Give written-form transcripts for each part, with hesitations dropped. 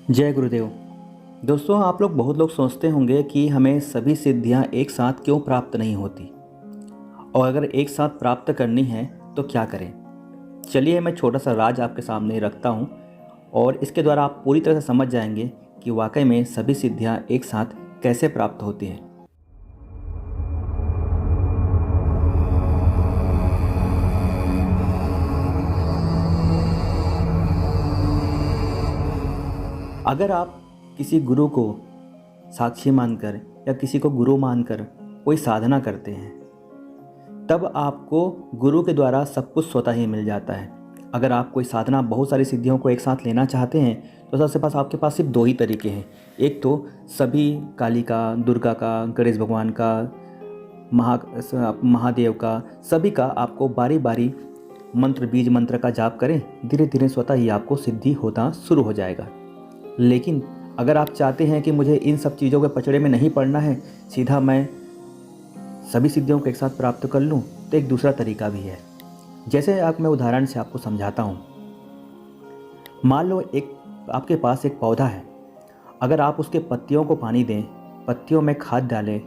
जय गुरुदेव। दोस्तों, आप लोग बहुत लोग सोचते होंगे कि हमें सभी सिद्धियां एक साथ क्यों प्राप्त नहीं होती, और अगर एक साथ प्राप्त करनी है तो क्या करें। चलिए, मैं छोटा सा राज आपके सामने रखता हूं और इसके द्वारा आप पूरी तरह से समझ जाएंगे कि वाकई में सभी सिद्धियां एक साथ कैसे प्राप्त होती हैं। अगर आप किसी गुरु को साक्षी मानकर या किसी को गुरु मानकर कोई साधना करते हैं, तब आपको गुरु के द्वारा सब कुछ स्वतः ही मिल जाता है। अगर आप कोई साधना बहुत सारी सिद्धियों को एक साथ लेना चाहते हैं तो सबसे पास आपके पास सिर्फ दो ही तरीके हैं। एक तो सभी काली का, दुर्गा का, गणेश भगवान का, महादेव का, सभी का आपको बारी बारी मंत्र, बीज मंत्र का जाप करें। धीरे धीरे स्वतः ही आपको सिद्धि होना शुरू हो जाएगा। लेकिन अगर आप चाहते हैं कि मुझे इन सब चीज़ों के पचड़े में नहीं पड़ना है, सीधा मैं सभी सिद्धियों को एक साथ प्राप्त कर लूं, तो एक दूसरा तरीका भी है। जैसे मैं उदाहरण से आपको समझाता हूं। मान लो आपके पास एक पौधा है। अगर आप उसके पत्तियों को पानी दें, पत्तियों में खाद डालें,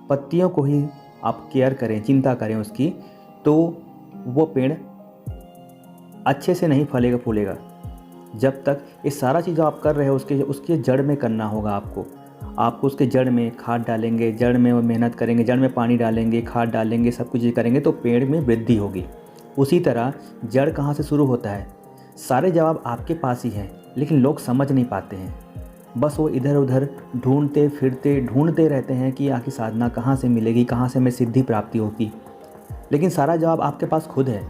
पत्तियों को ही आप केयर करें, चिंता करें उसकी, तो वो पेड़ अच्छे से नहीं फलेगा फूलेगा। जब तक ये सारा चीज़ आप कर रहे हो उसके जड़ में करना होगा आपको उसके जड़ में खाद डालेंगे, जड़ में मेहनत करेंगे, जड़ में पानी डालेंगे, खाद डालेंगे, सब कुछ ये करेंगे तो पेड़ में वृद्धि होगी। उसी तरह जड़ कहाँ से शुरू होता है? सारे जवाब आपके पास ही हैं, लेकिन लोग समझ नहीं पाते हैं। बस वो इधर उधर ढूंढते रहते हैं कि आखिर साधना कहाँ से मिलेगी, कहाँ से हमें सिद्धि प्राप्ति होगी। लेकिन सारा जवाब आपके पास खुद है।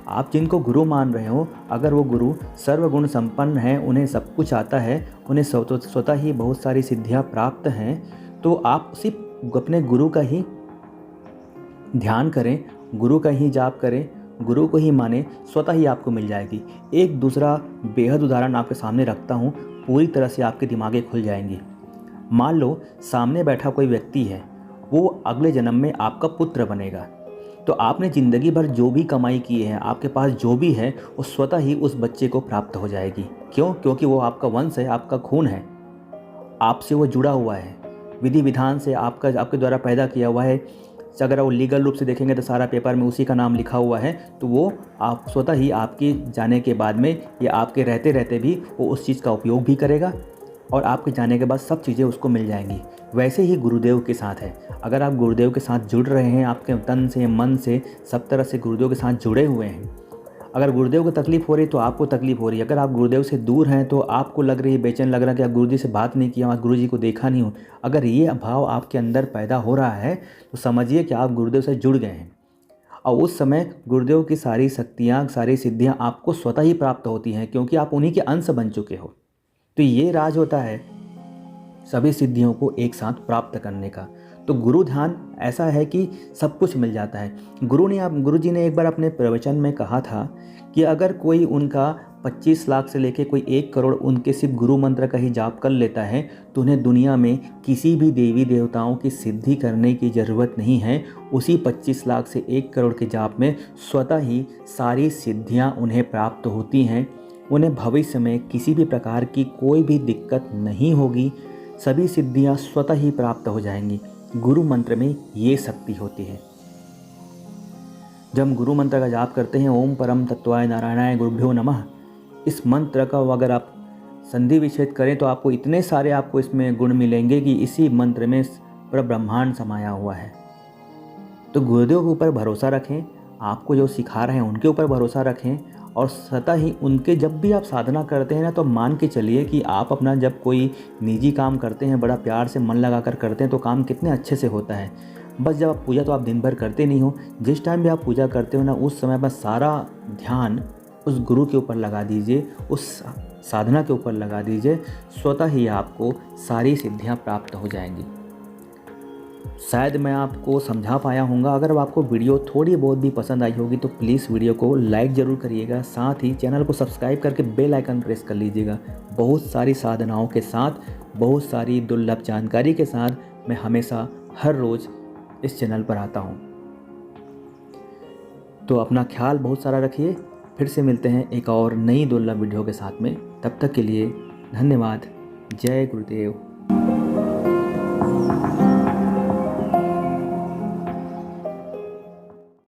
आप जिनको गुरु मान रहे हो, अगर वो गुरु सर्वगुण संपन्न हैं, उन्हें सब कुछ आता है, उन्हें स्वतः ही बहुत सारी सिद्धियां प्राप्त हैं, तो आप सिर्फ अपने गुरु का ही ध्यान करें, गुरु का ही जाप करें, गुरु को ही माने, स्वतः ही आपको मिल जाएगी। एक दूसरा बेहद उदाहरण आपके सामने रखता हूँ, पूरी तरह से आपके दिमागे खुल जाएंगी। मान लो सामने बैठा कोई व्यक्ति है, वो अगले जन्म में आपका पुत्र बनेगा। तो आपने ज़िंदगी भर जो भी कमाई की है, आपके पास जो भी है, वो स्वतः ही उस बच्चे को प्राप्त हो जाएगी। क्यों? क्योंकि वो आपका वंश है, आपका खून है, आपसे वो जुड़ा हुआ है, विधि विधान से आपके द्वारा पैदा किया हुआ है। अगर वो लीगल रूप से देखेंगे तो सारा पेपर में उसी का नाम लिखा हुआ है, तो वो आप स्वतः ही आपके जाने के बाद में या आपके रहते रहते भी वो उस चीज़ का उपयोग भी करेगा और आपके जाने के बाद सब चीज़ें उसको मिल जाएंगी। वैसे ही गुरुदेव के साथ है। अगर आप गुरुदेव के साथ जुड़ रहे हैं, आपके तन से, मन से, सब तरह से गुरुदेव के साथ जुड़े हुए हैं, अगर गुरुदेव को तकलीफ हो रही है तो आपको तकलीफ हो रही है। अगर आप गुरुदेव से दूर हैं तो आपको लग रही है, बेचैन लग रहा है कि आप गुरुजी से बात नहीं किया, गुरु जी को देखा नहीं हो। अगर ये भाव आपके अंदर पैदा हो रहा है तो समझिए कि आप गुरुदेव से जुड़ गए हैं, और उस समय गुरुदेव की सारी शक्तियाँ, सारी सिद्धियाँ आपको स्वतः ही प्राप्त होती हैं, क्योंकि आप उन्हीं के अंश बन चुके हो। तो ये राज होता है सभी सिद्धियों को एक साथ प्राप्त करने का। तो गुरु ध्यान ऐसा है कि सब कुछ मिल जाता है। गुरु जी ने एक बार अपने प्रवचन में कहा था कि अगर कोई उनका 25 लाख से लेके कोई 1 करोड़ उनके सिर्फ गुरु मंत्र का ही जाप कर लेता है, तो उन्हें दुनिया में किसी भी देवी देवताओं की सिद्धि करने की ज़रूरत नहीं है। उसी 25 लाख से 1 करोड़ के जाप में स्वतः ही सारी सिद्धियां उन्हें प्राप्त होती हैं। उन्हें भविष्य में किसी भी प्रकार की कोई भी दिक्कत नहीं होगी। सभी सिद्धियां स्वतः ही प्राप्त हो जाएंगी। गुरु मंत्र में ये शक्ति होती है। जब हम गुरु मंत्र का जाप करते हैं, ओम परम तत्वाय नारायणाय गुरुभ्यो नमः, इस मंत्र का अगर आप संधि विच्छेद करें तो आपको इतने सारे इसमें गुण मिलेंगे कि इसी मंत्र में पूरा ब्रह्मांड समाया हुआ है। तो गुरुदेव के ऊपर भरोसा रखें, आपको जो सिखा रहे हैं उनके ऊपर भरोसा रखें, और स्वतः ही उनके जब भी आप साधना करते हैं ना, तो मान के चलिए कि आप अपना जब कोई निजी काम करते हैं, बड़ा प्यार से मन लगा कर करते हैं, तो काम कितने अच्छे से होता है। बस जब आप पूजा तो आप दिन भर करते नहीं हो, जिस टाइम भी आप पूजा करते हो ना, उस समय बस सारा ध्यान उस गुरु के ऊपर लगा दीजिए, उस साधना के ऊपर लगा दीजिए, स्वतः ही आपको सारी सिद्धियाँ प्राप्त हो जाएंगी। शायद मैं आपको समझा पाया हूँगा। अगर आपको वीडियो थोड़ी बहुत भी पसंद आई होगी तो प्लीज़ वीडियो को लाइक ज़रूर करिएगा, साथ ही चैनल को सब्सक्राइब करके बेल आइकन प्रेस कर लीजिएगा। बहुत सारी साधनाओं के साथ, बहुत सारी दुर्लभ जानकारी के साथ मैं हमेशा हर रोज़ इस चैनल पर आता हूँ। तो अपना ख्याल बहुत सारा रखिए। फिर से मिलते हैं एक और नई दुर्लभ वीडियो के साथ में। तब तक के लिए धन्यवाद। जय गुरुदेव।